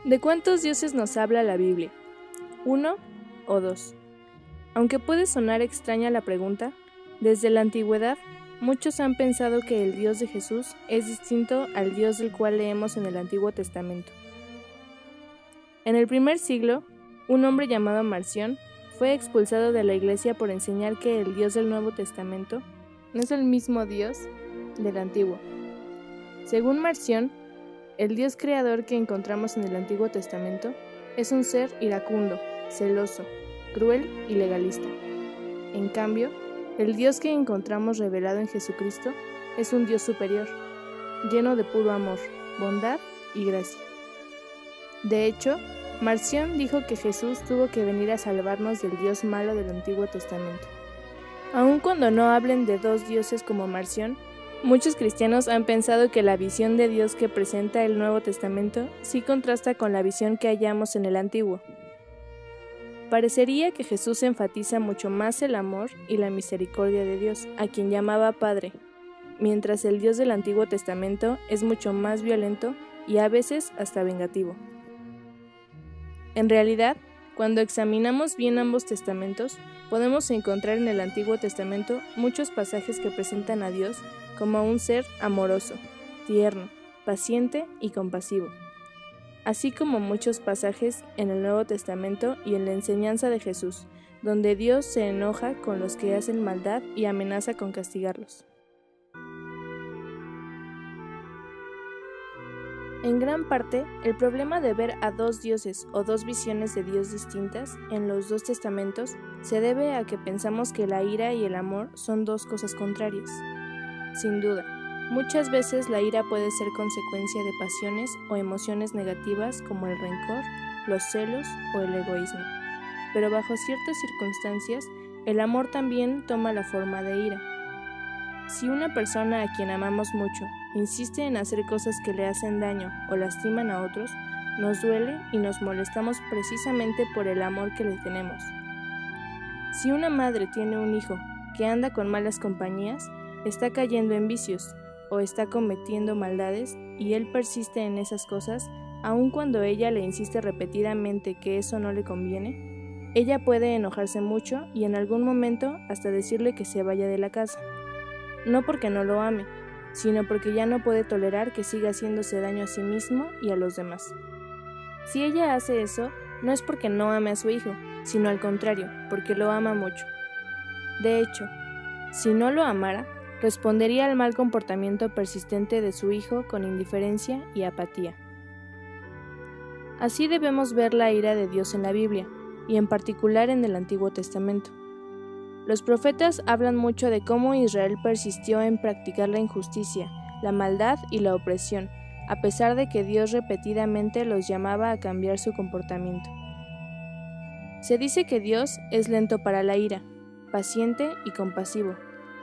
¿De cuántos dioses nos habla la Biblia? ¿Uno o dos? Aunque puede sonar extraña la pregunta, desde la antigüedad muchos han pensado que el Dios de Jesús es distinto al Dios del cual leemos en el Antiguo Testamento. En el primer siglo, un hombre llamado Marción fue expulsado de la iglesia por enseñar que el Dios del Nuevo Testamento no es el mismo Dios del Antiguo. Según Marción, el Dios creador que encontramos en el Antiguo Testamento es un ser iracundo, celoso, cruel y legalista. En cambio, el Dios que encontramos revelado en Jesucristo es un Dios superior, lleno de puro amor, bondad y gracia. De hecho, Marción dijo que Jesús tuvo que venir a salvarnos del Dios malo del Antiguo Testamento. Aun cuando no hablen de dos dioses como Marción, muchos cristianos han pensado que la visión de Dios que presenta el Nuevo Testamento sí contrasta con la visión que hallamos en el Antiguo. Parecería que Jesús enfatiza mucho más el amor y la misericordia de Dios, a quien llamaba Padre, mientras el Dios del Antiguo Testamento es mucho más violento y a veces hasta vengativo. En realidad, cuando examinamos bien ambos testamentos, podemos encontrar en el Antiguo Testamento muchos pasajes que presentan a Dios como un ser amoroso, tierno, paciente y compasivo, así como muchos pasajes en el Nuevo Testamento y en la enseñanza de Jesús, donde Dios se enoja con los que hacen maldad y amenaza con castigarlos. En gran parte, el problema de ver a dos dioses o dos visiones de Dios distintas en los dos testamentos se debe a que pensamos que la ira y el amor son dos cosas contrarias. Sin duda, muchas veces la ira puede ser consecuencia de pasiones o emociones negativas como el rencor, los celos o el egoísmo. Pero bajo ciertas circunstancias, el amor también toma la forma de ira. Si una persona a quien amamos mucho insiste en hacer cosas que le hacen daño o lastiman a otros, nos duele y nos molestamos precisamente por el amor que le tenemos. Si una madre tiene un hijo que anda con malas compañías, está cayendo en vicios o está cometiendo maldades y él persiste en esas cosas, aun cuando ella le insiste repetidamente que eso no le conviene, ella puede enojarse mucho y en algún momento hasta decirle que se vaya de la casa. No porque no lo ame, sino porque ya no puede tolerar que siga haciéndose daño a sí mismo y a los demás. Si ella hace eso, no es porque no ame a su hijo, sino al contrario, porque lo ama mucho. De hecho, si no lo amara, respondería al mal comportamiento persistente de su hijo con indiferencia y apatía. Así debemos ver la ira de Dios en la Biblia, y en particular en el Antiguo Testamento. Los profetas hablan mucho de cómo Israel persistió en practicar la injusticia, la maldad y la opresión, a pesar de que Dios repetidamente los llamaba a cambiar su comportamiento. Se dice que Dios es lento para la ira, paciente y compasivo,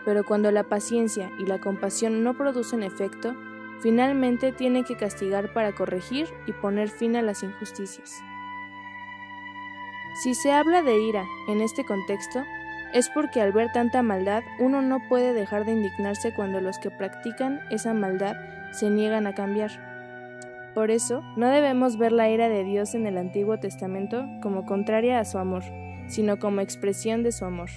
pero cuando la paciencia y la compasión no producen efecto, finalmente tiene que castigar para corregir y poner fin a las injusticias. Si se habla de ira en este contexto, es porque al ver tanta maldad uno no puede dejar de indignarse cuando los que practican esa maldad se niegan a cambiar. Por eso, no debemos ver la ira de Dios en el Antiguo Testamento como contraria a su amor, sino como expresión de su amor.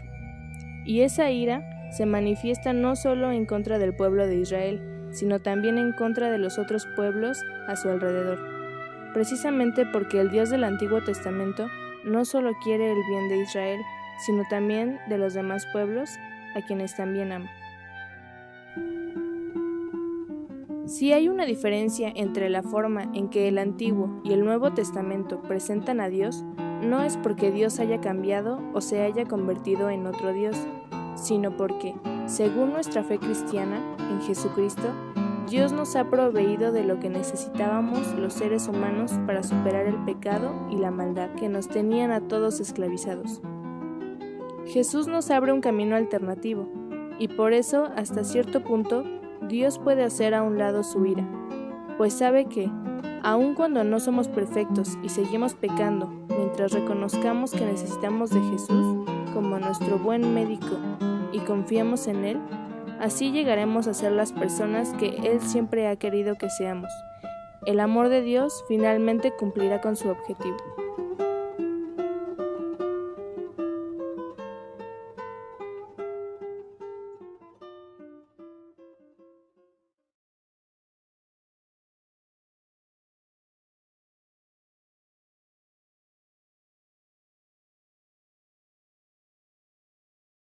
Y esa ira se manifiesta no solo en contra del pueblo de Israel, sino también en contra de los otros pueblos a su alrededor, precisamente porque el Dios del Antiguo Testamento no solo quiere el bien de Israel, sino también de los demás pueblos, a quienes también ama. Si hay una diferencia entre la forma en que el Antiguo y el Nuevo Testamento presentan a Dios, no es porque Dios haya cambiado o se haya convertido en otro Dios, sino porque, según nuestra fe cristiana en Jesucristo, Dios nos ha proveído de lo que necesitábamos los seres humanos para superar el pecado y la maldad que nos tenían a todos esclavizados. Jesús nos abre un camino alternativo, y por eso, hasta cierto punto, Dios puede hacer a un lado su ira, pues sabe que, aun cuando no somos perfectos y seguimos pecando, mientras reconozcamos que necesitamos de Jesús como nuestro buen médico y confiamos en Él, así llegaremos a ser las personas que Él siempre ha querido que seamos, el amor de Dios finalmente cumplirá con su objetivo.